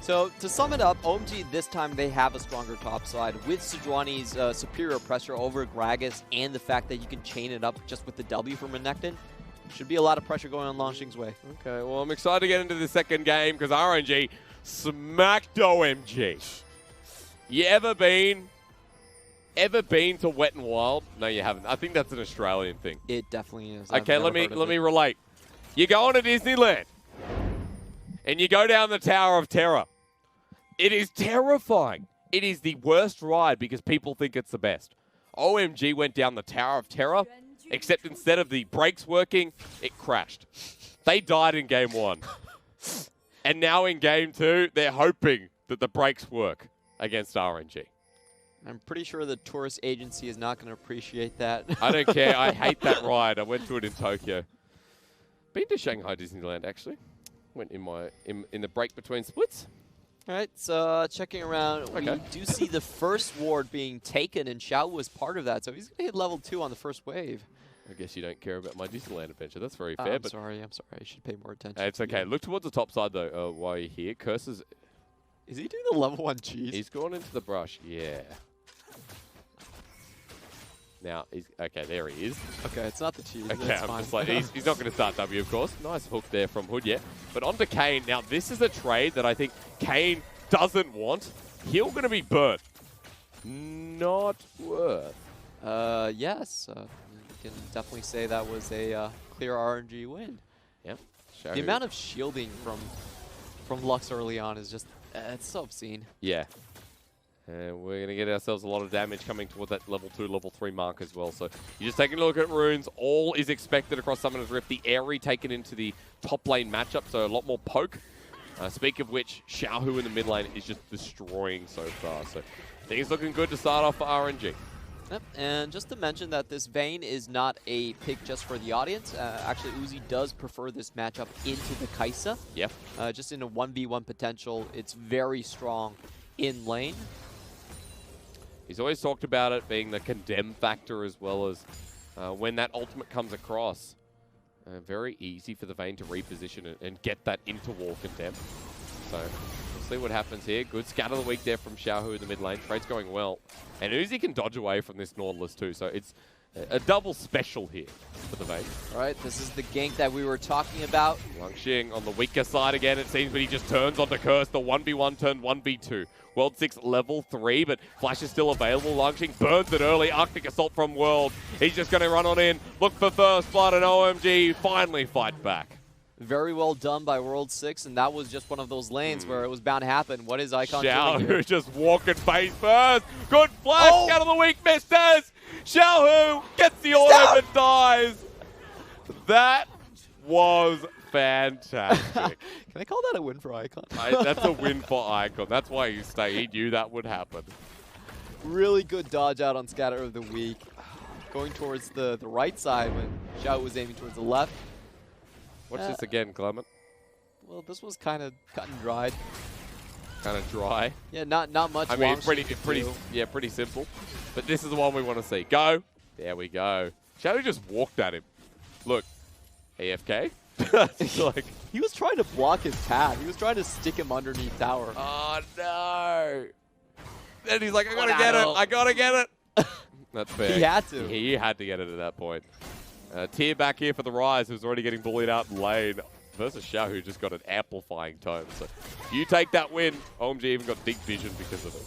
So to sum it up, OMG this time they have a stronger top side with Sejuani's superior pressure over Gragas and the fact that you can chain it up just with the W from Renekton. Should be a lot of pressure going on Langxing's way. Okay, well, I'm excited to get into the second game because RNG smacked OMG. You ever been to Wet and Wild? No, you haven't. I think that's an Australian thing. It definitely is. Okay, let me relate. You go on to Disneyland and you go down the Tower of Terror. It is terrifying. It is the worst ride because people think it's the best. OMG went down the Tower of Terror, except instead of the brakes working, it crashed. They died in game 1. And now in game 2, they're hoping that the brakes work against RNG. I'm pretty sure the tourist agency is not going to appreciate that. I don't care. I hate that ride. I went to it in Tokyo. Been to Shanghai Disneyland, actually. Went in the break between splits. All right, so checking around, Okay. we do see the first ward being taken, and Xiaohu was part of that, so he's going to hit level 2 on the first wave. I guess you don't care about my Disneyland adventure. That's very fair. I'm sorry. I should pay more attention. It's okay. Look towards the top side, though, while you're here. Karsa's... Is he doing the level 1 cheese? He's gone into the brush. Yeah. Now, okay, there he is. Okay, it's not the cheese. Okay, I'm just like, he's not going to start W, of course. Nice hook there from Hudie. But on to Kane. Now, this is a trade that I think Kane doesn't want. He'll going to be burnt. Not worth. Yes. You can definitely say that was a clear RNG win. Yep. The amount of shielding from Lux early on is just, it's so obscene. Yeah. And we're going to get ourselves a lot of damage coming towards that level 2, level 3 mark as well. So you're just taking a look at runes. All is expected across Summoner's Rift. The Airy taken into the top lane matchup, so a lot more poke. Speak of which, Xiaohu in the mid lane is just destroying so far. So things looking good to start off for RNG. Yep, and just to mention that this Vayne is not a pick just for the audience. Actually, Uzi does prefer this matchup into the Karsa. Yep. Just in a 1v1 potential, it's very strong in lane. He's always talked about it being the condemn factor as well as when that ultimate comes across. Very easy for the Vayne to reposition it and get that into wall condemn. So we'll see what happens here. Good scatter of the week there from Xiaohu in the mid lane. Trade's going well. And Uzi can dodge away from this Nautilus too. So it's a double special here for the Vayne. All right, this is the gank that we were talking about. Langxing on the weaker side again, it seems, but he just turns onto Curse. The 1v1 turned 1v2. World 6 level 3, but Flash is still available. Langxing burns it early. Arctic Assault from World. He's just going to run on in, look for first blood, and OMG finally fight back. Very well done by World 6, and that was just one of those lanes where it was bound to happen. What is Icon doing here? Xiaohu just walking face first. Good flash out of the weak misses. Xiaohu gets the auto and dies. That was fantastic. Can I call that a win for Icon? That's a win for Icon. That's why he stayed. He knew that would happen. Really good dodge out on Scatter of the Week. Going towards the right side when Xiaohu was aiming towards the left. Watch this again, Clement. Well, this was kind of cut and dried. Kind of dry. Yeah, not much. I mean, it's pretty simple. But this is the one we want to see. Go. There we go. Xiaohu just walked at him. Look, AFK. Like, he was trying to block his path. He was trying to stick him underneath tower. Oh no! Then he's like, I gotta get it. I gotta get it. That's fair. He had to. He had to get it at that point. Tier back here for the Rise, who's already getting bullied out in lane. Versus Xiao, who just got an amplifying tone. So you take that win. OMG even got deep vision because of it.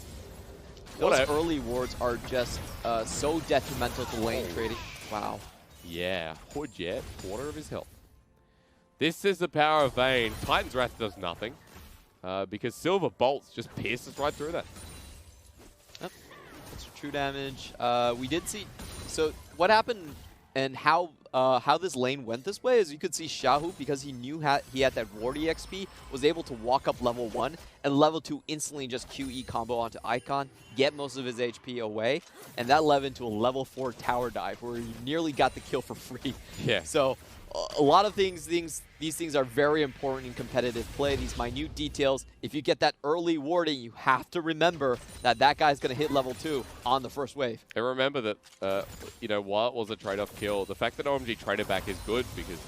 Those early wards are just so detrimental to lane trading. Wow. Yeah. Hudie, quarter of his health. This is the power of Vayne. Titan's Wrath does nothing. Because Silver Bolts just pierces right through that. Yep. That's true damage. We did see... So what happened and how this lane went this way is you could see Xiaohu, because he knew he had that ward EXP, was able to walk up level 1 and level 2 instantly just QE combo onto Icon, get most of his HP away, and that led into a level 4 tower dive where he nearly got the kill for free. Yeah. So a lot of these things are very important in competitive play, these minute details. If you get that early warding, you have to remember that guy's going to hit level 2 on the first wave. And remember that, you know, while it was a trade-off kill, the fact that OMG traded back is good because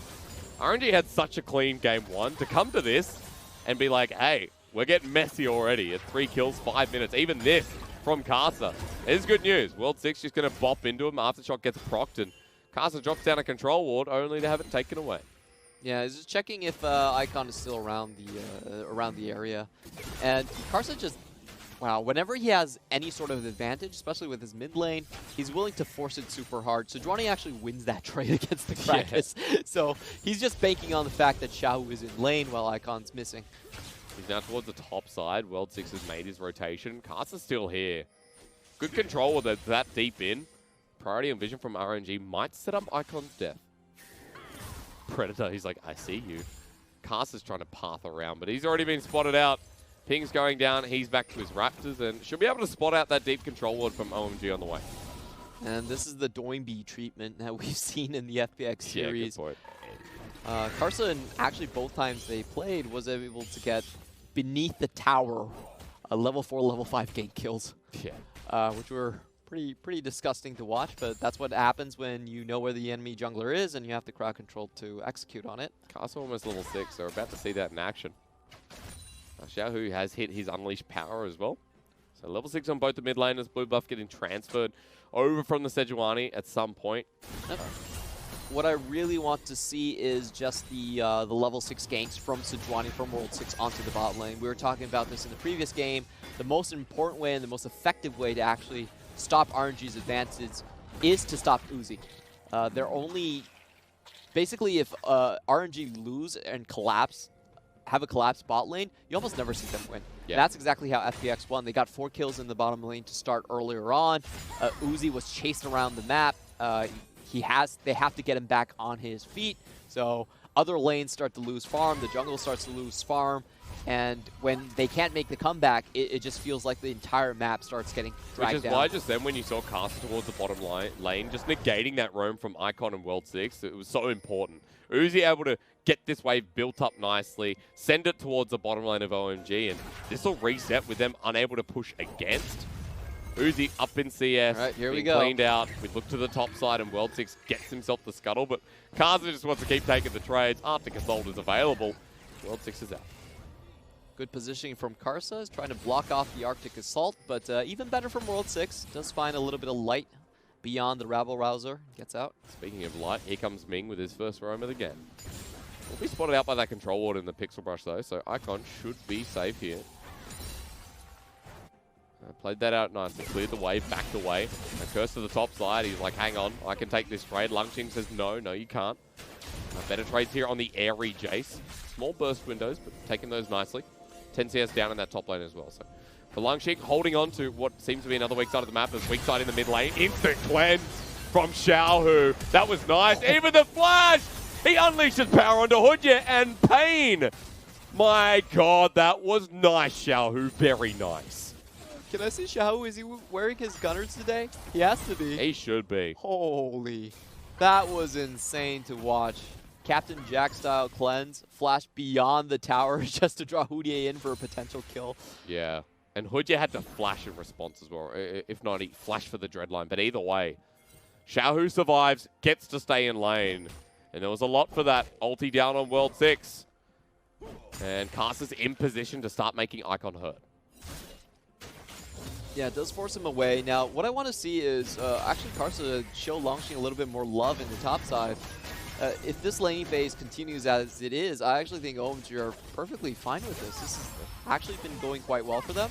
RNG had such a clean game 1 to come to this and be like, hey, We're getting messy already at 3 kills, 5 minutes. Even this from Karsa is good news. World 6 just going to bop into him. Aftershock gets procced, and Karsa drops down a control ward only to have it taken away. Yeah, he's just checking if Icon is still around the area. And Karsa just, wow, whenever he has any sort of advantage, especially with his mid lane, he's willing to force it super hard. So Sejuani actually wins that trade against the Krakus. Yeah. So he's just banking on the fact that Xiaohu is in lane while Icon's missing. He's now towards the top side. World 6 has made his rotation. Karsa's still here. Good control with it that deep in. Priority and vision from RNG might set up Icon's death. Predator, he's like, I see you. Karsa's trying to path around, but he's already been spotted out. Ping's going down. He's back to his Raptors and should be able to spot out that deep control ward from OMG on the way. And this is the Doinby treatment that we've seen in the FPX series. Yeah, good point. Karsa, actually both times they played, was able to get beneath the tower level 4, level 5 gank kills. Yeah. Which were pretty disgusting to watch, but that's what happens when you know where the enemy jungler is and you have the crowd control to execute on it. Karsa almost level 6, so we're about to see that in action. Xiaohu has hit his unleashed power as well. So level 6 on both the mid laners, blue buff getting transferred over from the Sejuani at some point. What I really want to see is just the level 6 ganks from Sejuani from World 6 onto the bot lane. We were talking about this in the previous game. The most important way and the most effective way to actually stop RNG's advantage is to stop Uzi. They're only... Basically, if RNG lose and collapse, have a collapsed bot lane, you almost never see them win. Yeah. That's exactly how FPX won. They got 4 kills in the bottom lane to start earlier on. Uzi was chased around the map. They have to get him back on his feet. So other lanes start to lose farm. The jungle starts to lose farm. And when they can't make the comeback, it just feels like the entire map starts getting dragged down. Which is why just then when you saw Karsa towards the bottom lane, just negating that roam from Icon and World 6, it was so important. Uzi able to get this wave built up nicely, send it towards the bottom lane of OMG, and this will reset with them unable to push against. Uzi up in CS, right, here we being go. Cleaned out. We look to the top side and World 6 gets himself the scuttle, but Karsa just wants to keep taking the trades. Arctic Assault is available. World 6 is out. Good positioning from Karsa, is trying to block off the Arctic Assault, but even better from World 6. Does find a little bit of light beyond the Rabble Rouser. Gets out. Speaking of light, here comes Ming with his first roam of the game. Will be spotted out by that control ward in the Pixel Brush though, so Icon should be safe here. Played that out nicely, cleared the wave, backed away. Curse to the top side, he's like, hang on, I can take this trade. Langx says, no, you can't. Better trades here on the airy Jace. Small burst windows, but taking those nicely. 10 CS down in that top lane as well. So for Langx, holding on to what seems to be another weak side of the map, as weak side in the mid lane. Instant cleanse from Xiaohu. That was nice. Even the flash! He unleashes power onto Hudie and Kane. My God, that was nice, Xiaohu. Very nice. Can I see Xiaohu? Is he wearing his gunners today? He has to be. He should be. Holy. That was insane to watch. Captain Jack style cleanse, flash beyond the tower just to draw Hudie in for a potential kill. Yeah. And Hudie had to flash in response as well. If not, he flashed for the dreadline. But either way, Xiaohu survives, gets to stay in lane. And there was a lot for that. Ulti down on World 6. And Karsa's in position to start making Icon hurt. Yeah, it does force him away. Now, what I want to see is actually Karsa show Langx a little bit more love in the top side. If this laning phase continues as it is, I actually think OMG are perfectly fine with this. This has actually been going quite well for them.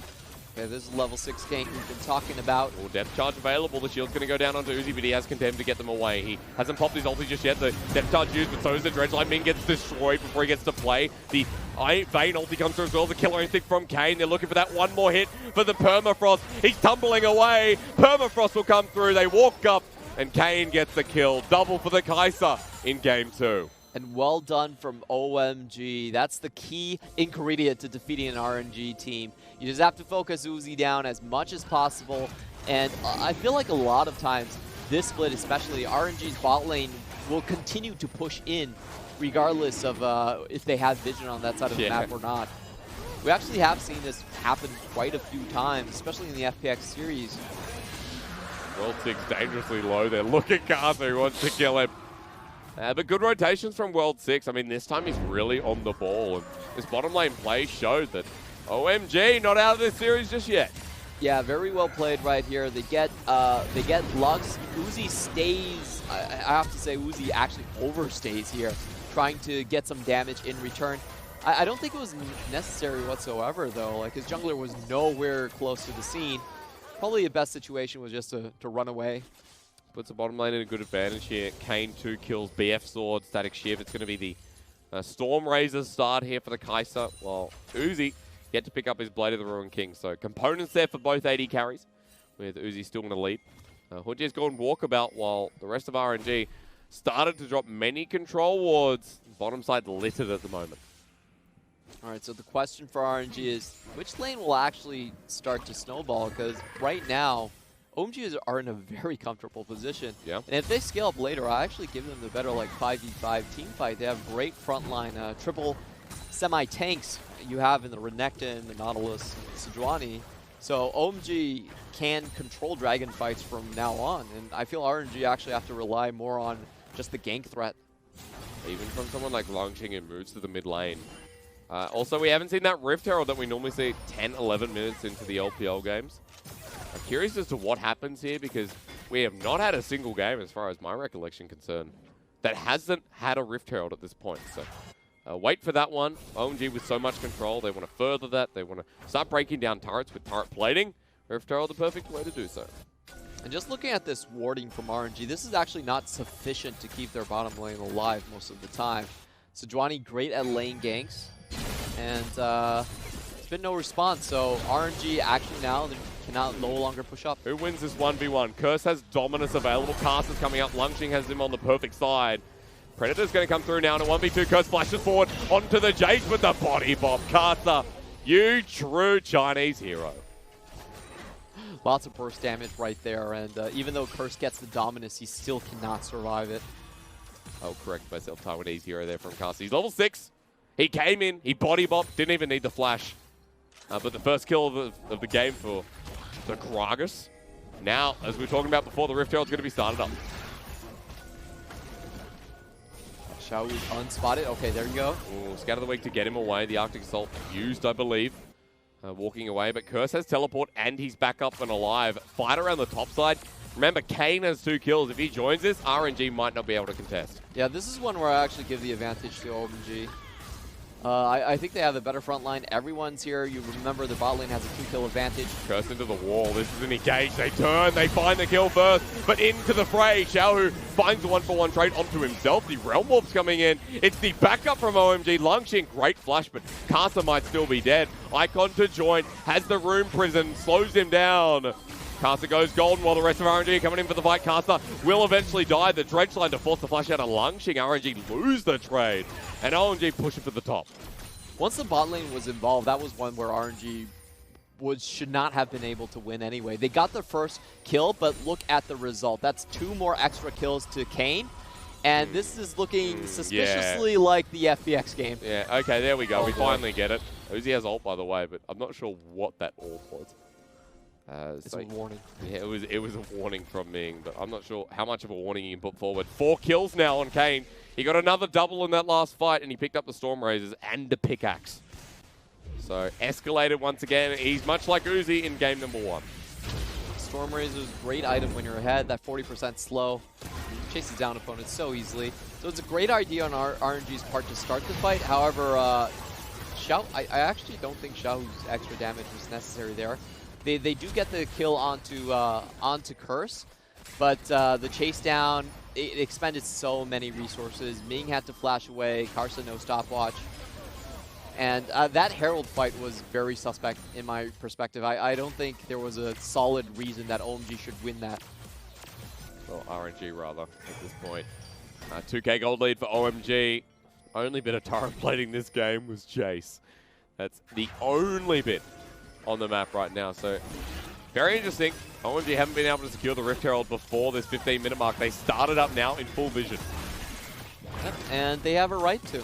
Okay, this is level 6 gank we've been talking about. Oh, depth charge available. The shield's going to go down onto Uzi, but he has Condemned to get them away. He hasn't popped his ulti just yet. The depth charge used, but so is the Dredgeline. Ming gets destroyed before he gets to play. The Vayne ulti comes through as well. The killer instinct from Kane. They're looking for that one more hit for the Permafrost. He's tumbling away. Permafrost will come through. They walk up, and Kane gets the kill. Double for the Karsa in game 2. And well done from OMG. That's the key ingredient to defeating an RNG team. You just have to focus Uzi down as much as possible. And I feel like a lot of times, this split especially, RNG's bot lane will continue to push in regardless of if they have vision on that side of the map or not. We actually have seen this happen quite a few times, especially in the FPX series. World 6 dangerously low there. Look at Karsa who wants to kill him. But good rotations from World 6. I mean, this time he's really on the ball. And this bottom lane play showed that OMG, not out of this series just yet. Yeah, very well played right here. They get Langx. Uzi stays. I have to say, Uzi actually overstays here, trying to get some damage in return. I don't think it was necessary whatsoever, though. Like, his jungler was nowhere close to the scene. Probably the best situation was just to run away. Puts the bottom lane in a good advantage here. Kane 2 kills, BF Sword, Static Shiv. It's going to be the Storm Razor start here for the Karsa. Well, Uzi yet to pick up his Blade of the Ruined King. So components there for both AD carries, with Uzi still in the lead. Hudie's gone walkabout while the rest of RNG started to drop many control wards. Bottom side littered at the moment. All right, so the question for RNG is, which lane will actually start to snowball? Because right now, OMG are in a very comfortable position. Yeah. And if they scale up later, I actually give them the better like 5v5 team fight. They have great frontline, triple semi-tanks you have in the Renekton, the Nautilus, Sejuani. So OMG can control dragon fights from now on. And I feel RNG actually have to rely more on just the gank threat. Even from someone like Langx and moves to the mid lane. Also, we haven't seen that Rift Herald that we normally see 10, 11 minutes into the LPL games. I'm curious as to what happens here because we have not had a single game, as far as my recollection concerned, that hasn't had a Rift Herald at this point. So wait for that one. OMG with so much control, they want to further that. They want to start breaking down turrets with turret plating. Rift Herald, the perfect way to do so. And just looking at this warding from RNG, this is actually not sufficient to keep their bottom lane alive most of the time. Sejuani great at lane ganks, and it's been no response. So RNG actually now they cannot no longer push up. Who wins this 1v1? Curse has dominance available. Karsa's coming up. Langx has him on the perfect side. Predator's going to come through now in a 1v2. Curse flashes forward onto the Jace with the body bomb. Karsa, you true Chinese hero. Lots of burst damage right there, and even though Curse gets the dominance, he still cannot survive it. I'll correct myself. Taiwanese hero there from Karsa. He's level 6. He came in, he body bombed, didn't even need the flash. But the first kill of the game for the Gragas. Now, as we were talking about before, the Rift Herald's going to be started up. Xiaohu's unspotted. Okay, there you go. Ooh, scout of the week to get him away. The Arctic Assault used, I believe. Walking away, but Curse has teleport and he's back up and alive. Fight around the top side. Remember, Kane has 2 kills. If he joins this, RNG might not be able to contest. Yeah, this is one where I actually give the advantage to OMG. I think they have a better front line. Everyone's here. You remember the bot lane has a 2-kill advantage. Curse into the wall. This is an engage. They turn. They find the kill first, but into the fray. Xiaohu finds the 1-for-1 trade onto himself. The Realm Warp's coming in. It's the backup from OMG. Langx, great flash, but Karsa might still be dead. Icon to join. Has the Rune Prison. Slows him down. Karsa goes golden while the rest of RNG are coming in for the fight. Karsa will eventually die. The dredge line to force the flash out of Langx. RNG lose the trade. And OMG push it to the top. Once the bot lane was involved, that was one where RNG should not have been able to win anyway. They got the first kill, but look at the result. That's 2 more extra kills to Kane. And this is looking suspiciously like the FPX game. Yeah, okay, there we go. We finally get it. Uzi has ult, by the way, but I'm not sure what that ult was. It's a warning. Yeah, it was a warning from Ming, but I'm not sure how much of a warning you can put forward. 4 kills now on Kane. He got another double in that last fight, and he picked up the Storm Razors and the pickaxe. So, escalated once again. He's much like Uzi in game number 1. Storm Razors, great item when you're ahead. That 40% slow. Chases down opponents so easily. So it's a great idea on RNG's part to start the fight. However, I actually don't think Xiaohu's extra damage was necessary there. They do get the kill onto Curse, but the chase down, it expended so many resources. Ming had to flash away, Karsa no stopwatch. And that Herald fight was very suspect in my perspective. I don't think there was a solid reason that OMG should win that. Well, RNG rather, at this point. 2k gold lead for OMG. Only bit of turret plating this game was Jace. That's the only bit on the map right now. So, very interesting. OMG haven't been able to secure the Rift Herald before this 15-minute mark. They started up now in full vision. Yep, and they have a right to.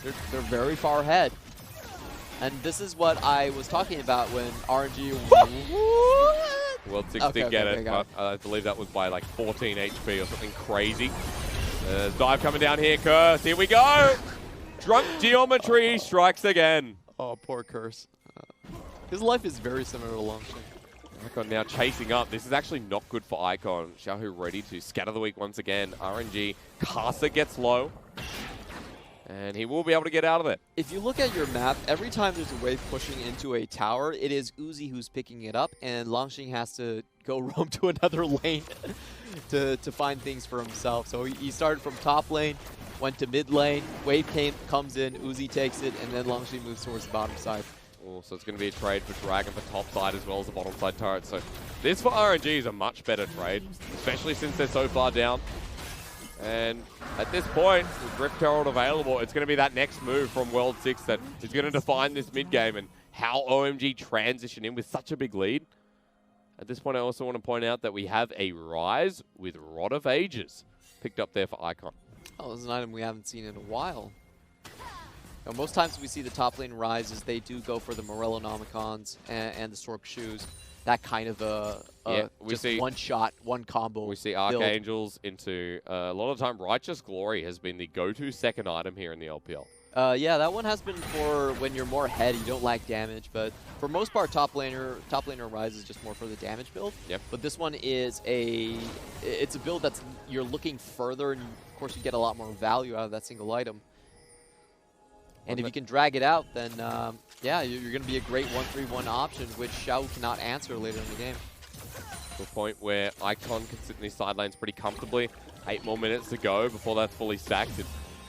They're very far ahead. And this is what I was talking about when RNG... World 6 did get it. I believe that was by like 14 HP or something crazy. Dive coming down here, Curse. Here we go! Drunk Geometry strikes again. Oh, poor Curse. His life is very similar to Langx. Icon now chasing up. This is actually not good for Icon. Xiaohu ready to scatter the weak once again. RNG. Karsa gets low. And he will be able to get out of it. If you look at your map, every time there's a wave pushing into a tower, it is Uzi who's picking it up, and Langx has to go roam to another lane to find things for himself. So he started from top lane, went to mid lane, wave comes in, Uzi takes it, and then Langx moves towards the bottom side. Oh, so it's going to be a trade for Dragon for top side as well as the bottom side turret. So this for RNG is a much better trade, especially since they're so far down. And at this point, with Rift Herald available, it's going to be that next move from World 6 that is going to define this mid game and how OMG transition in with such a big lead. At this point, I also want to point out that we have a Rise with Rod of Ages picked up there for Icon. Oh, this is an item we haven't seen in a while. Now, most times we see the top lane Rises, they do go for the Morellonomicons and the Stork Shoes. That kind of just one shot, one combo. We see build. Archangels into a lot of time. Righteous Glory has been the go-to second item here in the LPL. Yeah, that one has been for when you're more ahead, you don't like damage, but for most part, top laner Rise is just more for the damage build. Yep. But this one is it's a build that's you're looking further, and of course you get a lot more value out of that single item. And if you can drag it out, then yeah, you're going to be a great 1-3-1 option, which Xiaohu cannot answer later in the game. To a point where Icon can sit in these side lanes pretty comfortably. 8 more minutes to go before that's fully stacked. And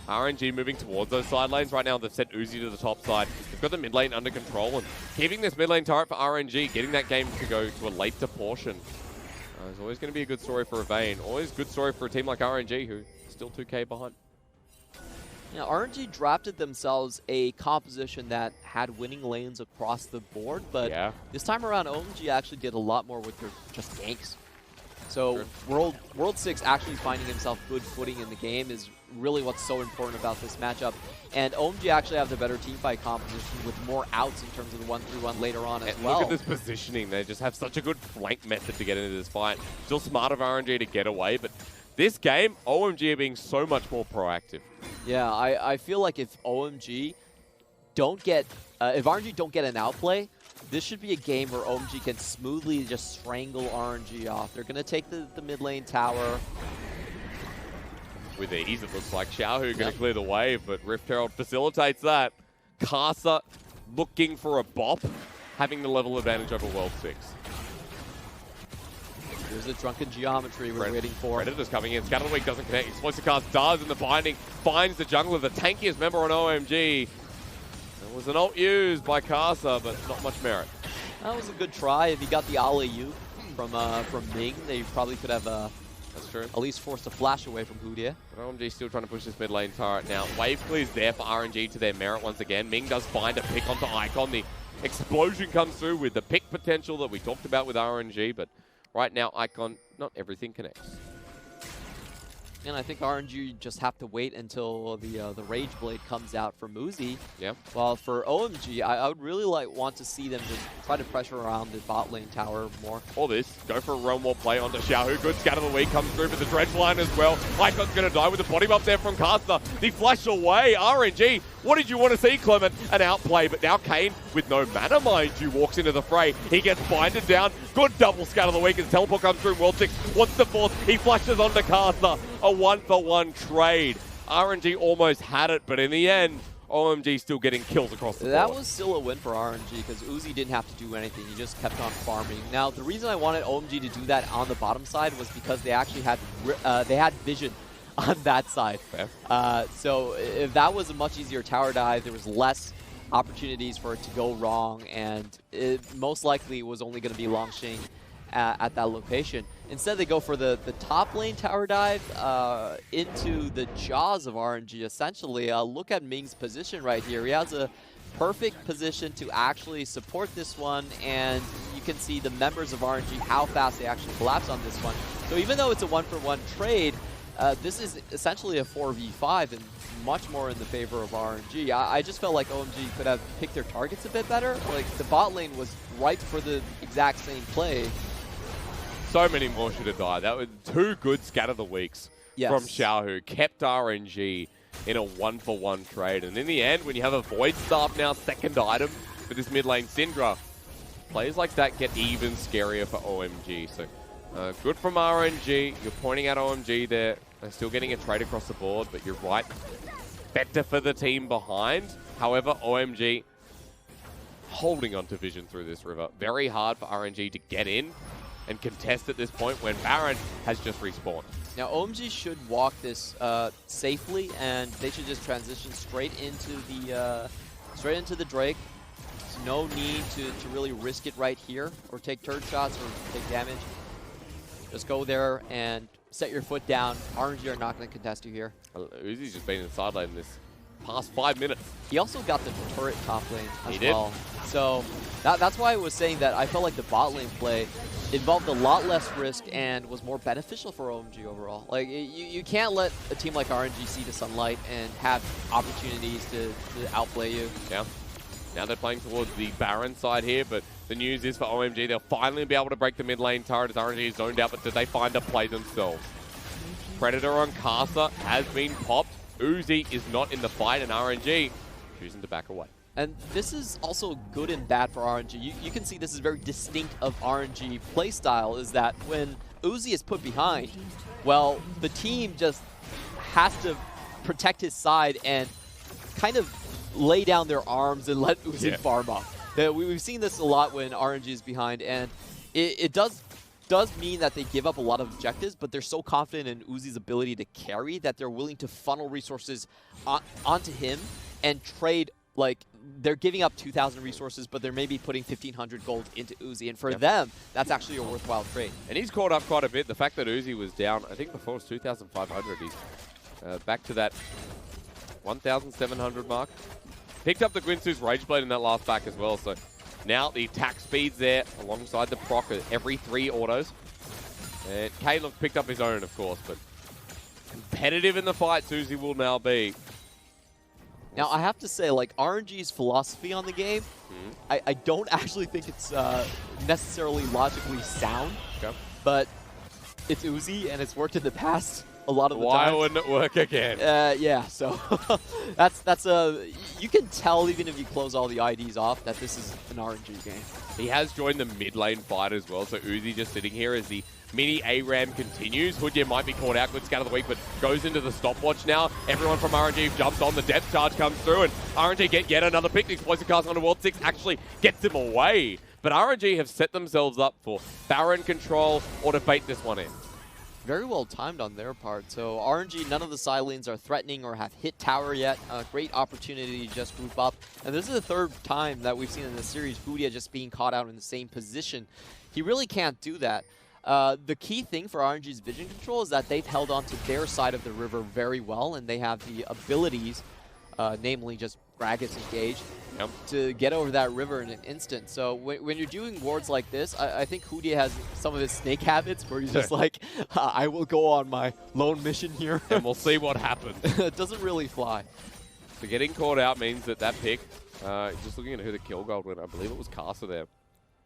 RNG moving towards those side lanes. Right now they've sent Uzi to the top side. They've got the mid lane under control, and keeping this mid lane turret for RNG, getting that game to go to a later portion. It's always going to be a good story for a Vayne. Always a good story for a team like RNG, who is still 2K behind. Yeah, RNG drafted themselves a composition that had winning lanes across the board, but this time around, OMG actually did a lot more with their just ganks. So World 6 actually finding himself good footing in the game is really what's so important about this matchup. And OMG actually have the better teamfight composition with more outs in terms of the 1-3-1 later on as well. Look at this positioning. They just have such a good flank method to get into this fight. Still smart of RNG to get away, but this game, OMG are being so much more proactive. Yeah, I feel like if OMG don't get, if RNG don't get an outplay, this should be a game where OMG can smoothly just strangle RNG off. They're going to take the mid lane tower. With ease, it looks like Xiaohu going to clear the wave, but Rift Herald facilitates that. Karsa looking for a bop, having the level advantage over World 6. Here's the drunken geometry we're waiting for. Predator's coming in. Scatter the Weak doesn't connect. Explosive Cast does in the binding. Finds the jungler, the tankiest member on OMG. There was an ult used by Karsa, but not much merit. That was a good try. If he got the alley-oop from Ming, they probably could have that's true. At least forced a flash away from Hudie. But OMG still trying to push this mid lane turret now. Wave clear's there for RNG to their merit once again. Ming does find a pick onto Icon. The explosion comes through with the pick potential that we talked about with RNG, but right now, Icon, not everything connects. And I think RNG just have to wait until the Rage Blade comes out from Uzi. Yeah. While for OMG, I would really want to see them just try to pressure around the bot lane tower more. All this, go for a realm wall play onto Xiaohu. Good scatter of the week comes through for the dredge line as well. Icon's going to die with the body buff there from Karsa. The flash away, RNG. What did you want to see, Clement? An outplay, but now Kane, with no mana, mind you, walks into the fray. He gets binded down. Good double scatter of the week as teleport comes through. World 6 wants the force. He flashes onto Karsa. A 1-for-1 trade. RNG almost had it, but in the end, OMG still getting kills across the board. That was still a win for RNG because Uzi didn't have to do anything. He just kept on farming. Now, the reason I wanted OMG to do that on the bottom side was because they actually had vision on that side. So if that was a much easier tower dive, there was less opportunities for it to go wrong, and it most likely was only going to be Langx at that location. Instead, they go for the top lane tower dive into the jaws of RNG, essentially. Look at Ming's position right here. He has a perfect position to actually support this one, and you can see the members of RNG, how fast they actually collapse on this one. So even though it's a 1-for-1 trade, this is essentially a 4v5 and much more in the favor of RNG. I just felt like OMG could have picked their targets a bit better. Like, the bot lane was ripe for the exact same play. So many more should have died. That was 2 good scatter the weeks from Xiaohu. Kept RNG in a 1-for-1 trade. And in the end, when you have a Void Staff now, second item for this mid lane Syndra, Plays like that get even scarier for OMG. So good from RNG. You're pointing out OMG there. They're still getting a trade across the board, but you're right. Better for the team behind. However, OMG holding on to Vision through this river. Very hard for RNG to get in and contest at this point when Baron has just respawned. Now, OMG should walk this safely, and they should just transition straight into the Drake. There's no need to really risk it right here, or take turret shots, or take damage. Just go there and set your foot down. RNG are not going to contest you here. Uzi's just been in the side lane this past 5 minutes. He also got the turret top lane as well. So that's why I was saying that I felt like the bot lane play involved a lot less risk and was more beneficial for OMG overall. Like, you can't let a team like RNG see the sunlight and have opportunities to outplay you. Yeah. Now they're playing towards the Baron side here, but the news is for OMG, they'll finally be able to break the mid lane turret as RNG is zoned out, but did they find a play themselves? Predator on Karsa has been popped. Uzi is not in the fight, and RNG choosing to back away. And this is also good and bad for RNG. You can see this is very distinct of RNG playstyle, is that when Uzi is put behind, well, the team just has to protect his side and kind of lay down their arms and let Uzi farm up. We've seen this a lot when RNG is behind, and it does mean that they give up a lot of objectives, but they're so confident in Uzi's ability to carry that they're willing to funnel resources onto him and trade. Like, they're giving up 2,000 resources, but they're maybe putting 1,500 gold into Uzi. And for them, that's actually a worthwhile trade. And he's caught up quite a bit. The fact that Uzi was down, I think before it was 2,500, he's back to that 1,700 mark. Picked up the Guinsoo's Rage Blade in that last back as well. So now the attack speed's there alongside the proc every 3 autos. And Kane picked up his own, of course, but competitive in the fights Uzi will now be. Now, I have to say, like, RNG's philosophy on the game, I don't actually think it's necessarily logically sound, but it's Uzi, and it's worked in the past a lot of the time. Why wouldn't it work again? Yeah, so that's you can tell even if you close all the IDs off that this is an RNG game. He has joined the mid lane fight as well, so Uzi just sitting here as the mini ARAM continues. Hudie might be caught out, good scout of the week, but goes into the stopwatch now. Everyone from RNG jumps on, the depth charge comes through, and RNG get yet another pick. The explosive cast onto World 6 actually gets him away. But RNG have set themselves up for Baron control or to bait this one in. Very well timed on their part. So RNG, none of the side lanes are threatening or have hit tower yet. Great opportunity to just group up. And this is the 3rd time that we've seen in this series Hudie just being caught out in the same position. He really can't do that. The key thing for RNG's vision control is that they've held on to their side of the river very well, and they have the abilities, namely just Gragas engaged, to get over that river in an instant. So when you're doing wards like this, I think Hudie has some of his snake habits where he's just like, I will go on my lone mission here. And we'll see what happens. It doesn't really fly. So getting caught out means that pick, just looking at who the kill gold went, I believe it was Karsa there.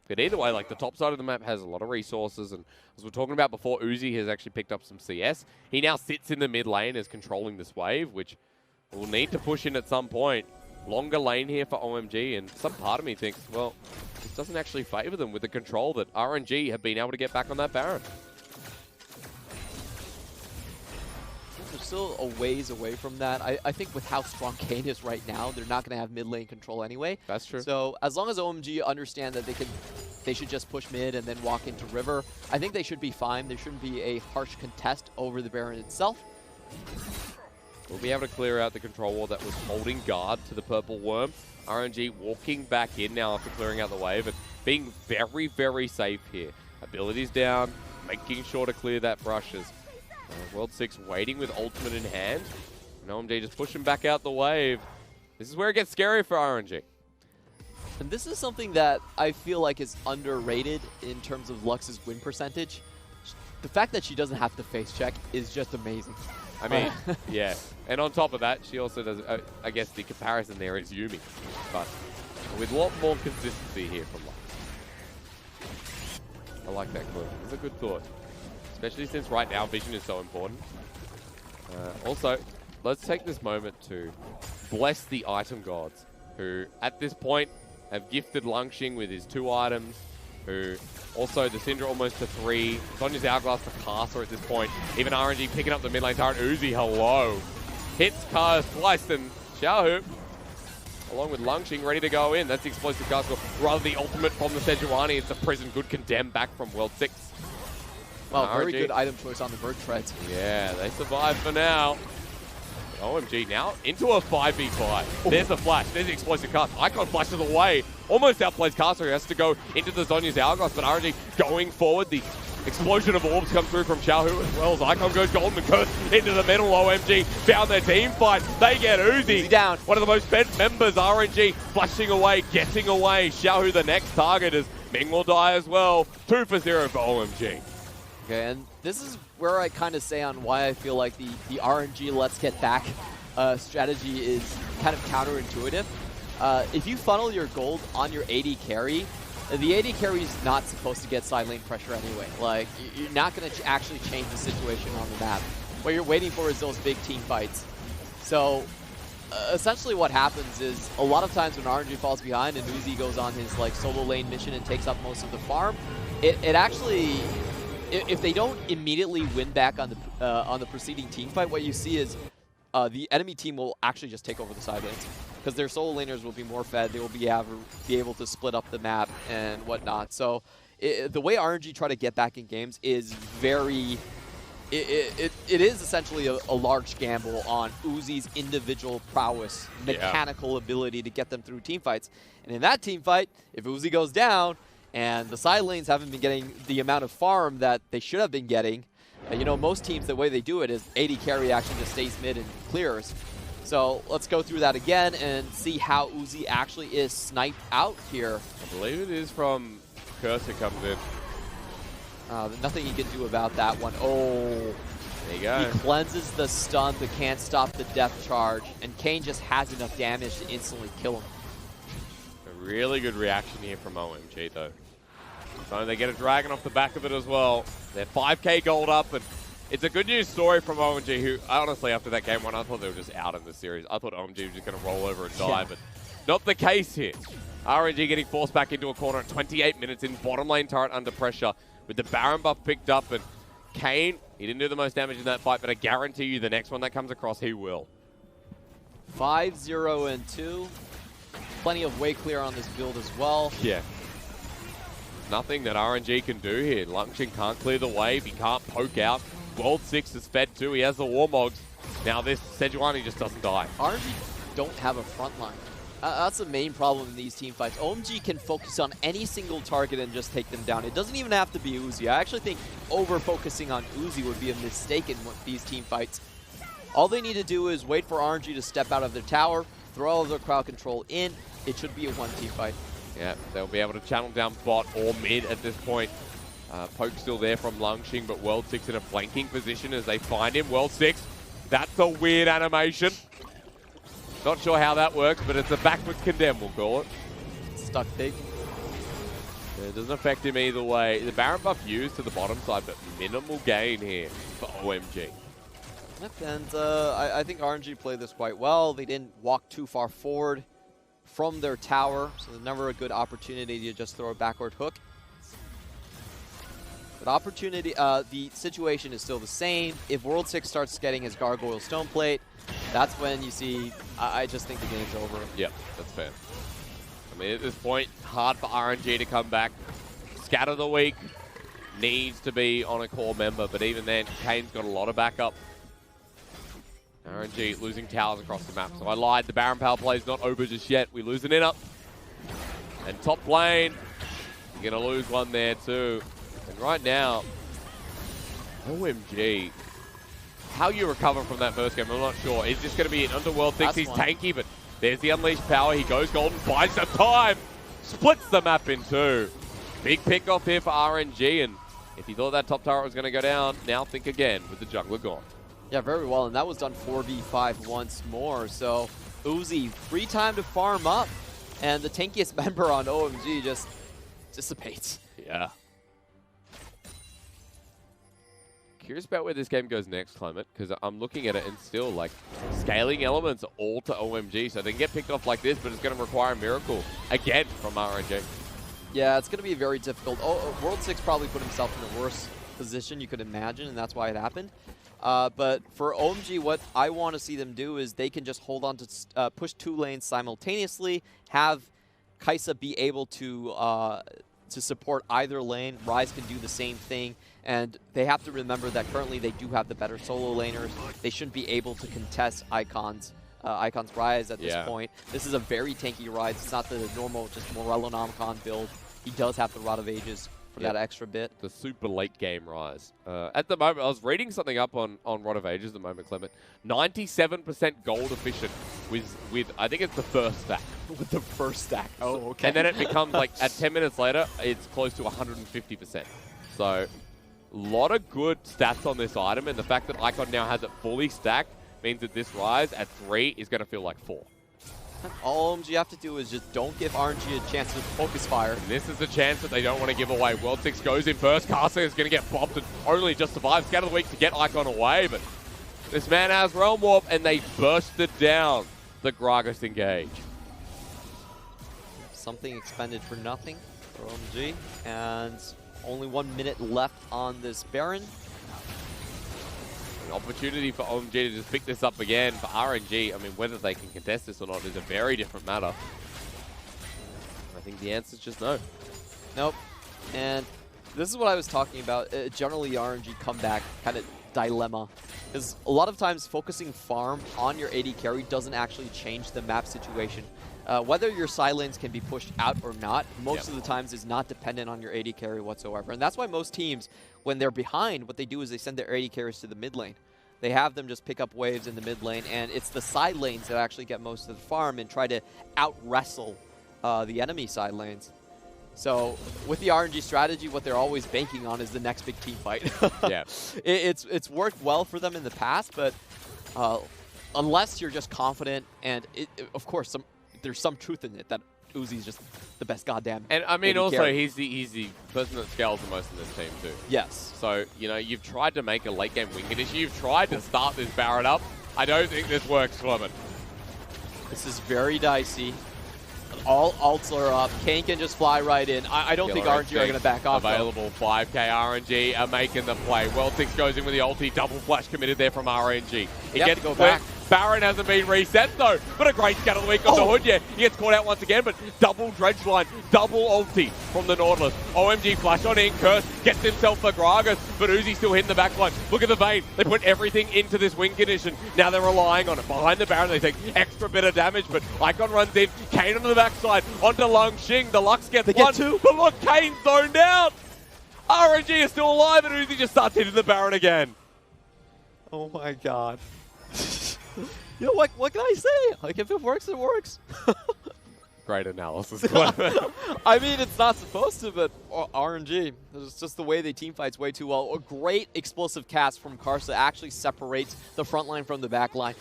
But either way, like, the top side of the map has a lot of resources, and as we were talking about before, Uzi has actually picked up some CS. He now sits in the mid lane as controlling this wave, which will need to push in at some point. Longer lane here for OMG, and some part of me thinks, well, this doesn't actually favor them with the control that RNG have been able to get back on that Baron. They're still a ways away from that. I think with how strong Kane is right now, they're not going to have mid lane control anyway. That's true. So as long as OMG understand that they should just push mid and then walk into river, I think they should be fine. There shouldn't be a harsh contest over the Baron itself. We'll be able to clear out the control wall that was holding guard to the purple worm. RNG walking back in now after clearing out the wave and being very, very safe here. Abilities down, making sure to clear that brushes. World 6 waiting with ultimate in hand. And OMG just pushing back out the wave. This is where it gets scary for RNG. And this is something that I feel like is underrated in terms of Lux's win percentage. The fact that she doesn't have to face check is just amazing. I mean, yeah. And on top of that, she also does, I guess the comparison there is Yuumi. But with a lot more consistency here from Lux. I like that clue. It's a good thought. Especially since right now vision is so important. Also, let's take this moment to bless the item gods, who at this point have gifted Langx with his 2 items. Who also the Syndra almost to 3. Sonya's Hourglass to Karsa at this point. Even RNG picking up the mid lane turret. Uzi, hello. Hits Karsa twice, and Xiaohu, along with Langx, ready to go in. That's the explosive Karsa. Rather the ultimate from the Sejuani. It's a prison good condemn back from World 6. Well, very good item choice on the Bird Treads. Yeah, they survive for now. OMG now into a 5v5. There's the flash. There's the explosive Karsa. Icon flashes away. Almost outplays Karsa, who has to go into the Sonya's Hourglass, but RNG going forward. The explosion of orbs come through from Xiaohu as well as Icon goes golden and Curse into the middle. OMG found their team fight. They get Uzi down. One of the most bent members. RNG flashing away, getting away. Xiaohu the next target as Ming will die as well. 2 for 0 for OMG. Okay, and this is where I kind of say on why I feel like the RNG let's get back strategy is kind of counterintuitive. If you funnel your gold on your AD carry, the AD carry is not supposed to get side lane pressure anyway. Like, you're not going to actually change the situation on the map. What you're waiting for is those big team fights. So, essentially what happens is, a lot of times when RNG falls behind and Uzi goes on his like solo lane mission and takes up most of the farm, it actually, if they don't immediately win back on the preceding team fight, what you see is the enemy team will actually just take over the side lanes. Because their solo laners will be more fed, they will be able to split up the map and whatnot. So the way RNG try to get back in games is very... It is essentially a large gamble on Uzi's individual prowess, mechanical ability to get them through team fights. And in that team fight, if Uzi goes down and the side lanes haven't been getting the amount of farm that they should have been getting, you know, most teams, the way they do it is AD carry actually just stays mid and clears. So let's go through that again and see how Uzi actually is sniped out here. I believe it is from Karsa comes in. Nothing he can do about that one. Oh, there you go. He cleanses the stun but can't stop the death charge. And Kane just has enough damage to instantly kill him. A really good reaction here from OMG though. So they get a dragon off the back of it as well. They're 5k gold up, and it's a good news story from OMG, who honestly after that game 1, I thought they were just out in the series. I thought OMG was just going to roll over and die, but not the case here. RNG getting forced back into a corner at 28 minutes in bottom lane turret under pressure with the Baron buff picked up, and Kane, he didn't do the most damage in that fight, but I guarantee you the next one that comes across, he will. 5-0-2. Plenty of way clear on this build as well. Yeah. Nothing that RNG can do here. Langx can't clear the wave. He can't poke out. World 6 is fed too. He has the Warmogs. Now this Sejuani just doesn't die. RNG don't have a front line. That's the main problem in these team fights. OMG can focus on any single target and just take them down. It doesn't even have to be Uzi. I actually think over-focusing on Uzi would be a mistake in these team fights. All they need to do is wait for RNG to step out of their tower, throw all of their crowd control in. It should be a one-team fight. Yeah, they'll be able to channel down bot or mid at this point. Poke still there from Langx, but World 6 in a flanking position as they find him. World 6, that's a weird animation. Not sure how that works, but it's a backwards condemn, we'll call it. Stuck big. Yeah, it doesn't affect him either way. The Baron buff used to the bottom side, but minimal gain here for OMG. Yep, and I think RNG played this quite well. They didn't walk too far forward from their tower, so there's never a good opportunity to just throw a backward hook. But opportunity, the situation is still the same. If World 6 starts getting his Gargoyle Stone Plate, that's when you see, I just think the game's over. Yep, that's fair. I mean, at this point, hard for RNG to come back. Scatter the weak needs to be on a core member, but even then, Kane's got a lot of backup. RNG losing towers across the map. So I lied, the Baron power play is not over just yet. We lose an in-up. And top lane, you're going to lose one there too. And right now, OMG, how you recover from that first game, I'm not sure. Is this going to be an Underworld 6? He's tanky, but there's the Unleashed Power. He goes golden, buys the time, splits the map in two. Big pick off here for RNG, and if you thought that top turret was going to go down, now think again with the jungler gone. Yeah, very well, and that was done 4v5 once more. So Uzi, free time to farm up, and the tankiest member on OMG just dissipates. Yeah. Curious about where this game goes next, Clement, because I'm looking at it and still, like, scaling elements all to OMG, so they can get picked off like this, but it's going to require a miracle again from RNG. Yeah, it's going to be very difficult. World 6 probably put himself in the worst position you could imagine, and that's why it happened. But for OMG, what I want to see them do is they can just hold on to push 2 lanes simultaneously, have Karsa be able to support either lane. Rise can do the same thing, and they have to remember that currently they do have the better solo laners. They shouldn't be able to contest Icon's Rise at this point. This is a very tanky Rise. It's not the normal just Morellonomicon build. He does have the Rod of Ages for that extra bit. The super late game Rise. At the moment, I was reading something up on Rod of Ages at the moment, Clement. 97% gold efficient with I think it's the first stack. With the first stack. Oh, okay. And then it becomes like, at 10 minutes later, it's close to 150%. So, a lot of good stats on this item, and the fact that Icon now has it fully stacked means that this Rise at 3 is going to feel like 4. All OMG have to do is just don't give RNG a chance to focus fire. And this is the chance that they don't want to give away. World 6 goes in first. Karsa is going to get bopped and only just survives. Scout of the week to get Icon away, but this man has Realm Warp, and they bursted down the Gragas engage. Something expended for nothing for OMG, and only 1 minute left on this Baron. An opportunity for OMG to just pick this up again. For RNG, I mean, whether they can contest this or not is a very different matter. I think the answer is just no. Nope. And this is what I was talking about. Generally, RNG comeback kind of dilemma. Because a lot of times focusing farm on your AD carry doesn't actually change the map situation. Whether your side lanes can be pushed out or not, most of the times is not dependent on your AD carry whatsoever. And that's why most teams, when they're behind, what they do is they send their AD carries to the mid lane. They have them just pick up waves in the mid lane, and it's the side lanes that actually get most of the farm and try to out-wrestle the enemy side lanes. So with the RNG strategy, what they're always banking on is the next big team fight. Yeah, it's worked well for them in the past, but unless you're just confident, and of course there's some truth in it that Uzi's just the best goddamn. And I mean, also carry. he's the person that scales the most in this team too. Yes. So you know, you've tried to make a late game wing condition. You've tried to start this Baron up. I don't think this works, Clement. This is very dicey. All ults are up. Kane can just fly right in. I don't think RNG are going to back off. Available 5k RNG are making the play. World 6 goes in with the ulti. Double flash committed there from RNG. He gets to go back. Baron hasn't been reset though, but a great scout of the week on the Hood. Yeah, he gets caught out once again, but double dredge line, double ulti from the Nautilus. OMG flash on in, Curse gets himself the Gragas, but Uzi still hitting the back line. Look at the Vayne. They put everything into this wing condition. Now they're relying on it. Behind the Baron, they take extra bit of damage, but Icon runs in. Kane on the backside, onto Langx. The Lux gets one, but look, Kane zoned out. RNG is still alive, and Uzi just starts hitting the Baron again. Oh my god. You know, what can I say? Like, if it works, it works. Great analysis. I mean, it's not supposed to, but RNG. It's just the way they team fights way too well. A great explosive cast from Karsa actually separates the front line from the back line.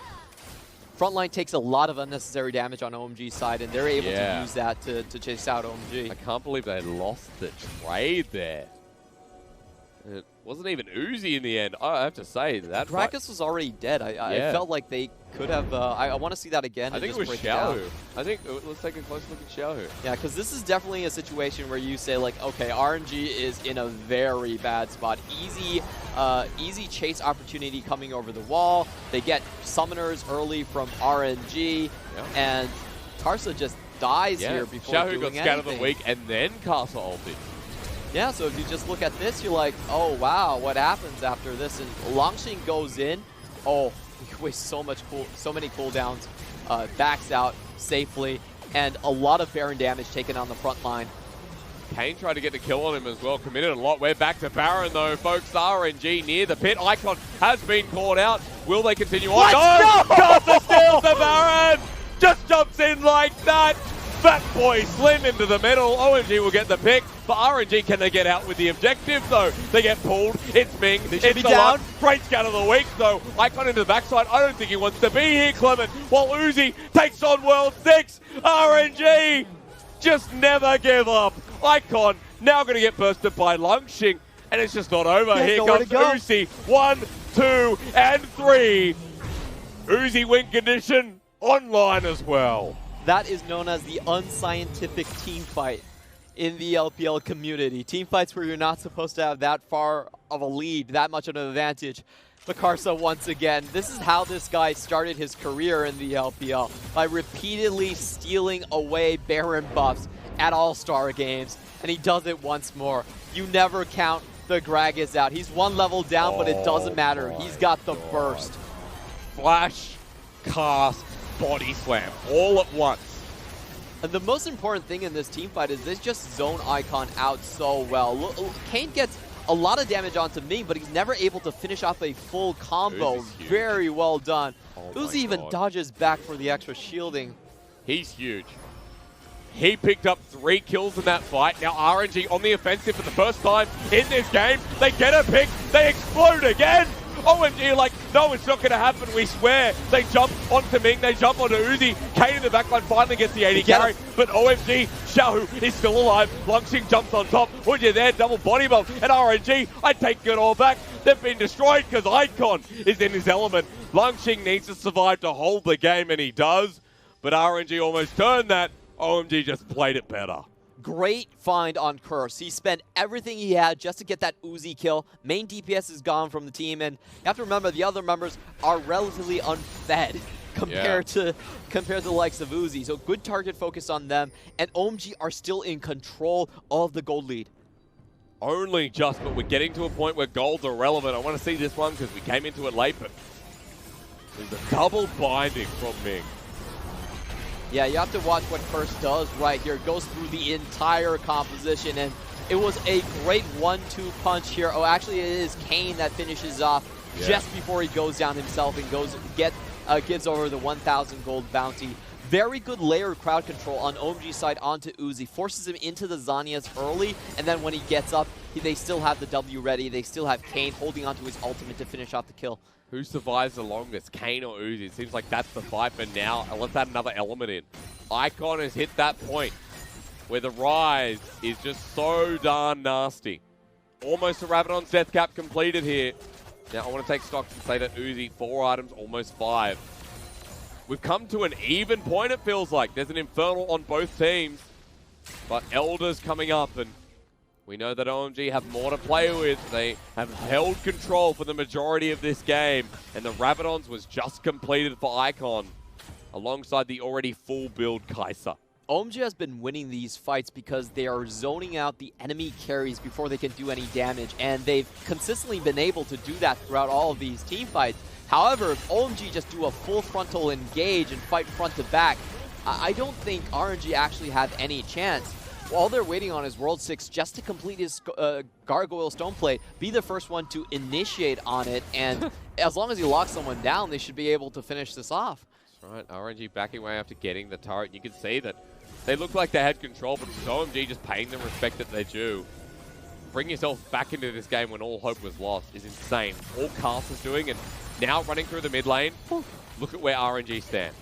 Front line takes a lot of unnecessary damage on OMG's side, and they're able to use that to chase out OMG. I can't believe they lost the trade there. It wasn't even Uzi in the end. I have to say that Gragas was already dead. I felt like they could have. I want to see that again. I think it was Xiaohu. I think let's take a close look at Xiaohu. Yeah, because this is definitely a situation where you say like, okay, RNG is in a very bad spot. Easy chase opportunity coming over the wall. They get summoners early from RNG, and Karsa just dies here before Xiaohu doing got anything. scout of the week, and then Karsa ulted. Yeah, so if you just look at this, you're like, oh wow, what happens after this? And Langx goes in. Oh, he wastes so many cooldowns, backs out safely, and a lot of Baron damage taken on the front line. Kane tried to get the kill on him as well, committed a lot. We're back to Baron though, folks. RNG near the pit. Icon has been called out. Will they continue on? No! Karsa steals the Baron! Just jumps in like that. Fat boy Slim into the middle. OMG will get the pick. For RNG, can they get out with the objective though? They get pulled. It's Ming. They should be down. Great scout of the week though. Icon into the backside. I don't think he wants to be here, Clement. While Uzi takes on World 6. RNG just never give up. Icon now going to get bursted by Langx. And it's just not over. Yeah, Here nowhere comes to go. Uzi. 1, 2, and 3. Uzi win condition online as well. That is known as the unscientific team fight in the LPL community. Team fights where you're not supposed to have that far of a lead, that much of an advantage. But Karsa, once again, this is how this guy started his career in the LPL, by repeatedly stealing away Baron buffs at All-Star games, and he does it once more. You never count the Gragas out. He's one level down, but it doesn't matter. He's got the burst. Flash, cast, body slam, all at once. And the most important thing in this team fight is they just zone Icon out so well. Kane gets a lot of damage onto Ming, but he's never able to finish off a full combo. Very well done. Uzi even dodges back for the extra shielding. He's huge. He picked up 3 kills in that fight. Now RNG on the offensive for the first time in this game. They get a pick. They explode again. OMG like, no, it's not going to happen, we swear. They jump onto Ming, they jump onto Hudie. Kane in the backline finally gets the 80 carry, but OMG, Xiaohu is still alive. Langx jumps on top. Hudie there, double body bomb. And RNG, I take it all back. They've been destroyed because Icon is in his element. Langx needs to survive to hold the game, and he does. But RNG almost turned that. OMG just played it better. Great find on Curse. He spent everything he had just to get that Uzi kill. Main DPS is gone from the team, and you have to remember the other members are relatively unfed compared to the likes of Uzi. So good target focus on them, and OMG are still in control of the gold lead. Only just, but we're getting to a point where gold's irrelevant. I want to see this one because we came into it late, but there's a double binding from Ming. Yeah, you have to watch what Curse does right here. It goes through the entire composition, and it was a great 1-2 punch here. Oh, actually, it is Kane that finishes off just before he goes down himself and gives over the 1,000 gold bounty. Very good layer crowd control on OMG's side onto Uzi. Forces him into the Zhonya's early, and then when he gets up, they still have the W ready. They still have Kane holding onto his ultimate to finish off the kill. Who survives the longest, Kane or Uzi? It seems like that's the fight, but now let's add another element in. Icon has hit that point where the rise is just so darn nasty. Almost a Rabadon's death cap completed here. Now I want to take stock and say that Uzi, 4 items, almost 5. We've come to an even point, it feels like. There's an Infernal on both teams, but Elder's coming up, and we know that OMG have more to play with. They have held control for the majority of this game, and the Rabadons was just completed for Icon, alongside the already full build Karsa. OMG has been winning these fights because they are zoning out the enemy carries before they can do any damage, and they've consistently been able to do that throughout all of these team fights. However, if OMG just do a full frontal engage and fight front to back, I don't think RNG actually have any chance. All they're waiting on is World 6 just to complete his Gargoyle Stoneplate, be the first one to initiate on it, and as long as he locks someone down, they should be able to finish this off. That's right, RNG backing away after getting the turret. You can see that they look like they had control, but it's OMG just paying them respect that they do. Bring yourself back into this game when all hope was lost is insane. All Karsa's doing, and now running through the mid lane, look at where RNG stand.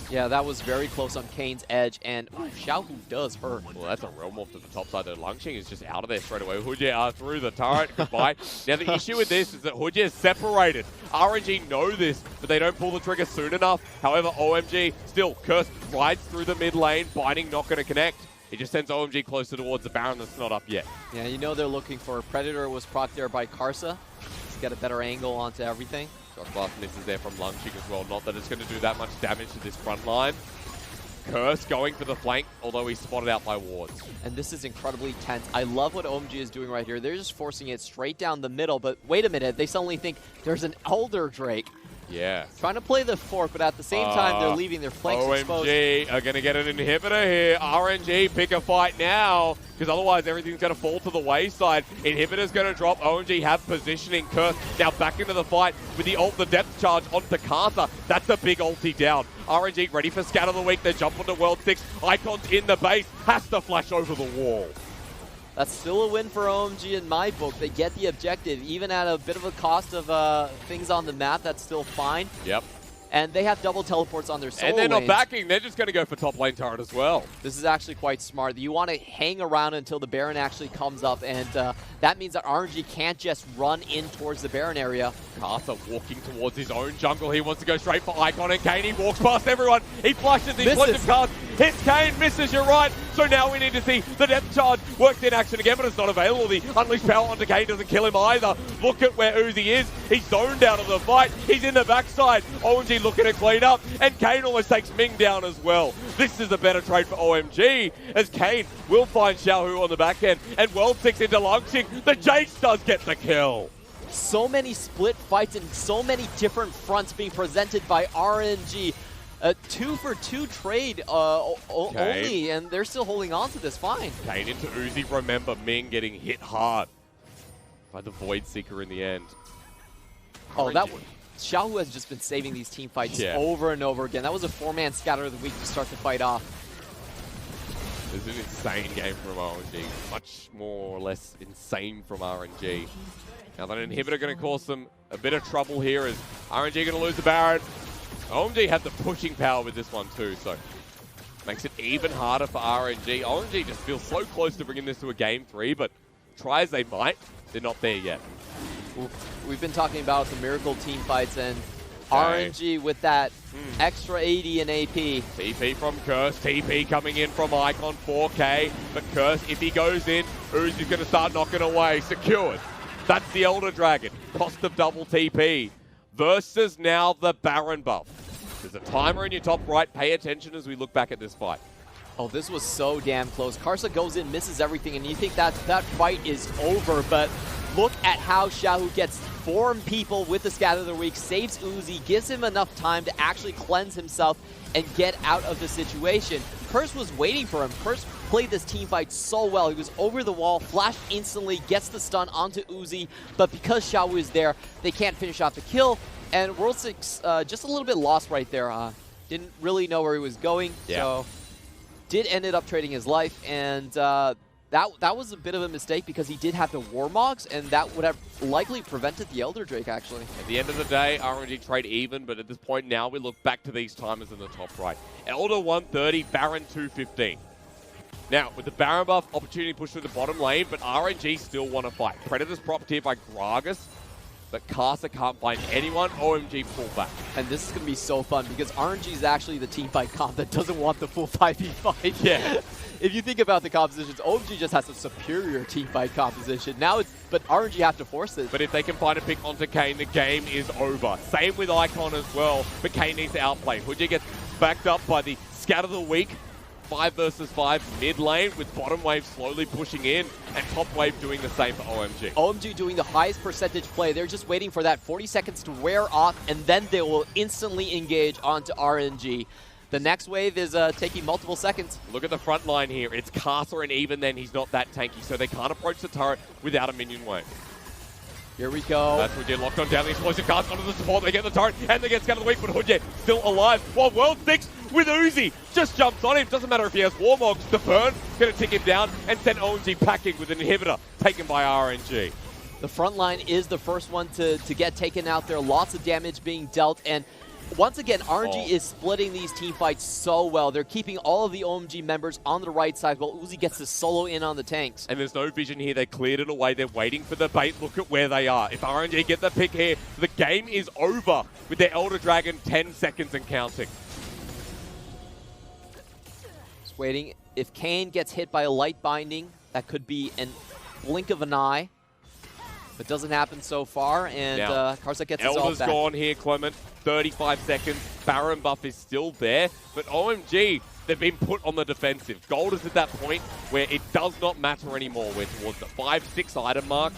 Yeah, that was very close on Kane's edge, and Xiaohu does hurt. Well, that's a real morph to the top side. Langx is just out of there straight away. Hudie through the turret. Goodbye. Now, the issue with this is that Hudie is separated. RNG know this, but they don't pull the trigger soon enough. However, OMG still, Curse rides through the mid lane. Binding not going to connect. It just sends OMG closer towards the Baron that's not up yet. Yeah, you know they're looking for a Predator. Was procced there by Karsa. He's got a better angle onto everything. Shot blast misses there from Langx as well. Not that it's going to do that much damage to this front line. Curse going for the flank, although he's spotted out by wards. And this is incredibly tense. I love what OMG is doing right here. They're just forcing it straight down the middle, but wait a minute. They suddenly think there's an Elder Drake. Yeah. Trying to play the fort, but at the same time, they're leaving their flanks exposed. OMG are going to get an inhibitor here. RNG pick a fight now, because otherwise everything's going to fall to the wayside. Inhibitor's going to drop. OMG have positioning. Curse now back into the fight with the ult, the depth charge onto Karsa. That's a big ulti down. RNG ready for scat of the week. They jump onto World 6. Icon's in the base. Has to flash over the wall. That's still a win for OMG in my book. They get the objective, even at a bit of a cost of things on the map. That's still fine. Yep. And they have double teleports on their solo And they're not lanes. backing. They're just going to go for top lane turret as well. This is actually quite smart. You want to hang around until the Baron actually comes up, and that means that RNG can't just run in towards the Baron area. Karsa walking towards his own jungle. He wants to go straight for Icon and Kane. He walks past everyone. He flushes the explosive cards. Hits Kane, misses, you're right. So now we need to see the depth charge worked in action again, but it's not available. The unleashed power onto Kane doesn't kill him either. Look at where Uzi is. He's zoned out of the fight. He's in the backside. OMG looking to clean up, and Kane almost takes Ming down as well. This is a better trade for OMG, as Kane will find Xiaohu on the back end, and World 6 into Langx. The Jace does get the kill. So many split fights and so many different fronts being presented by RNG. A 2-for-2 trade only, and they're still holding on to this fine. Kane into Uzi. Remember, Ming getting hit hard by the Void Seeker in the end. Oh, that one. Xiaohu has just been saving these team fights over and over again. That was a 4-man scatter of the week to start the fight off. This is an insane game from RNG. Much more or less insane from RNG. Now that inhibitor going to cause them a bit of trouble here, as RNG going to lose the Baron. OMG have the pushing power with this one too, so makes it even harder for RNG. RNG just feels so close to bringing this to a game 3, but try as they might, they're not there yet. We've been talking about the Miracle team fights, and RNG with that extra 80 in AP. TP from Curse, TP coming in from Icon, 4K, but Curse, if he goes in, Uzi's going to start knocking away, secured. That's the Elder Dragon, cost of double TP, versus now the Baron buff. There's a timer in your top right, pay attention as we look back at this fight. Oh, this was so damn close. Karsa goes in, misses everything, and you think that fight is over, but look at how Xiaohu gets 4 people with the Scatter of the Week, saves Uzi, gives him enough time to actually cleanse himself and get out of the situation. Curse was waiting for him. Curse played this team fight so well. He was over the wall, flashed instantly, gets the stun onto Uzi, but because Xiaohu is there, they can't finish off the kill, and World 6 just a little bit lost right there. Didn't really know where he was going, so did ended up trading his life, and that was a bit of a mistake because he did have the Warmogs, and that would have likely prevented the Elder Drake, actually. At the end of the day, RNG trade even, but at this point now we look back to these timers in the top right. Elder 130, Baron 215. Now, with the Baron buff, opportunity push through the bottom lane, but RNG still want to fight. Predator's propped here by Gragas, but Karsa can't find anyone. OMG pull back. And this is going to be so fun because RNG is actually the team fight comp that doesn't want the full 5v5. Yeah. If you think about the compositions, OMG just has a superior team fight composition. Now but RNG have to force it. But if they can find a pick onto Kane, the game is over. Same with Icon as well, but Kane needs to outplay. Hudie gets backed up by the Scout of the Week. 5 versus 5 mid lane with bottom wave slowly pushing in and top wave doing the same for OMG. OMG doing the highest percentage play. They're just waiting for that 40 seconds to wear off, and then they will instantly engage onto RNG. The next wave is taking multiple seconds. Look at the front line here. It's Karsa, and even then he's not that tanky, so they can't approach the turret without a minion wave. Here we go. That's what Hudie locked on down the explosive cards onto the support. They get the turret and they get Scout of the Week, but Hudie still alive. While World 6 with Uzi just jumps on him. Doesn't matter if he has Warmogs. The burn going to tick him down and send OMG packing with an inhibitor taken by RNG. The front line is the first one to get taken out there. Lots of damage being dealt, and once again, RNG is splitting these team fights so well. They're keeping all of the OMG members on the right side while Uzi gets to solo in on the tanks. And there's no vision here. They cleared it away. They're waiting for the bait. Look at where they are. If RNG get the pick here, the game is over with their Elder Dragon 10 seconds and counting. Just waiting. If Kane gets hit by a light binding, that could be a blink of an eye. But doesn't happen so far, and Karsa gets his ult Elder's back. gone here, Clement. 35 seconds. Baron buff is still there. But OMG, they've been put on the defensive. Gold is at that point where it does not matter anymore. We're towards the 5-6 item mark.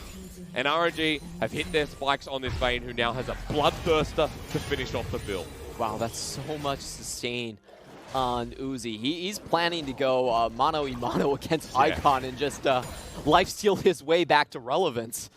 And RNG have hit their spikes on this Vayne, who now has a Bloodthirster to finish off the build. Wow, that's so much sustain on Uzi. He's planning to go mano-a-mano against Icon and just lifesteal his way back to relevance.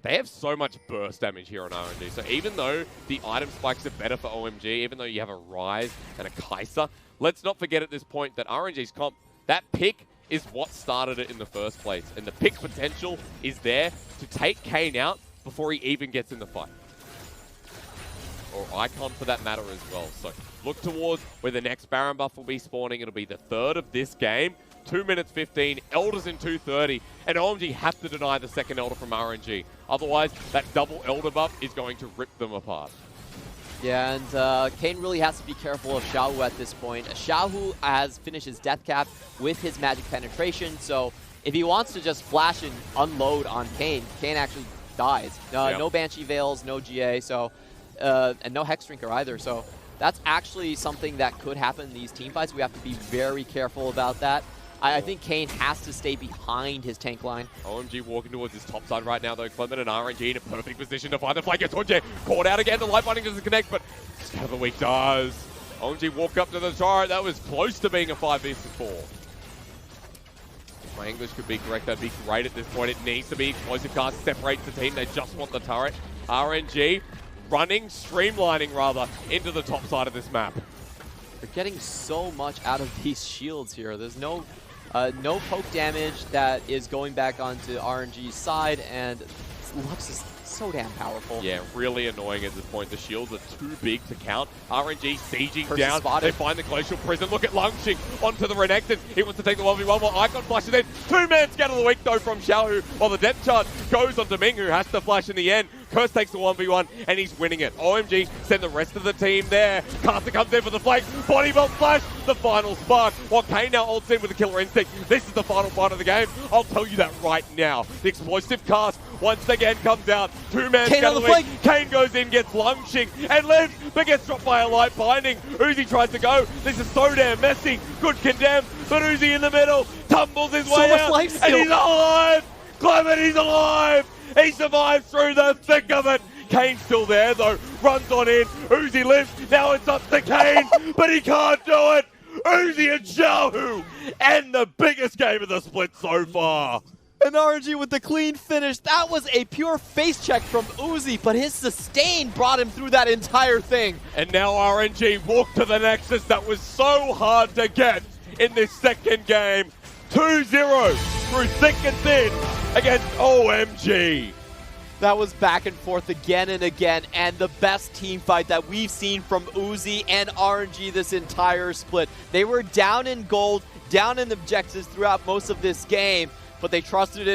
They have so much burst damage here on RNG. So even though the item spikes are better for OMG, even though you have a Rise and a Karsa, let's not forget at this point that RNG's comp, that pick is what started it in the first place. And the pick potential is there to take Kane out before he even gets in the fight. or Icon for that matter as well. So look towards where the next Baron buff will be spawning. It'll be the third of this game. 2 minutes 15, Elders in 2:30, and OMG have to deny the second Elder from RNG. Otherwise, that double Elder buff is going to rip them apart. Yeah, and Kane really has to be careful of Xiaohu at this point. Xiaohu has finished his death cap with his magic penetration, so if he wants to just flash and unload on Kane, Kane actually dies. No Banshee Veils, no GA, so and no Hex Drinker either, so that's actually something that could happen in these team fights. We have to be very careful about that. I think Kane has to stay behind his tank line. OMG walking towards his top side right now, though. Clement and RNG in a perfect position to find the flag. Gets Hudie caught out again. The life binding doesn't connect, but Stab the Week does. OMG walk up to the turret. That was close to being a 5v4. If my English could be correct, that'd be great at this point. It needs to be. Explosive Karsa separates the team. They just want the turret. RNG running, streamlining rather, into the top side of this map. They're getting so much out of these shields here. There's no poke damage that is going back onto RNG's side, and Lux is so damn powerful. Yeah, really annoying at this point. The shields are too big to count. RNG sieging Karsa down. spotted. They find the Glacial Prison. Look at Langx onto the Renekton. He wants to take the 1v1 while Icon flashes in. 2-man scatter of the week though from Xiaohu, while the depth chart goes onto Ming, who has to flash in the end. Curse takes the 1v1 and he's winning it. OMG send the rest of the team there. Karsa comes in for the flank. Body belt flash. The final spark. While Kane now ults in with the killer instinct. This is the final part of the game. I'll tell you that right now. The explosive cast once again comes out. 2-man Kane on the flank. Kane goes in, gets Langx and lives, but gets dropped by a light binding. Uzi tries to go. This is so damn messy. Good condemn, but Uzi in the middle tumbles his way out, and he's alive. Clement, he's alive. He survives through the thick of it. Kane's still there though, runs on in. Uzi lives, now it's up to Kane, but he can't do it. Uzi and Xiaohu, and the biggest game of the split so far. And RNG with the clean finish. That was a pure face check from Uzi, but his sustain brought him through that entire thing. And now RNG walk to the Nexus that was so hard to get in this second game. 2-0 through thick and thin against OMG. That was back and forth again and again, and the best team fight that we've seen from Uzi and RNG this entire split. They were down in gold, down in objectives throughout most of this game, but they trusted in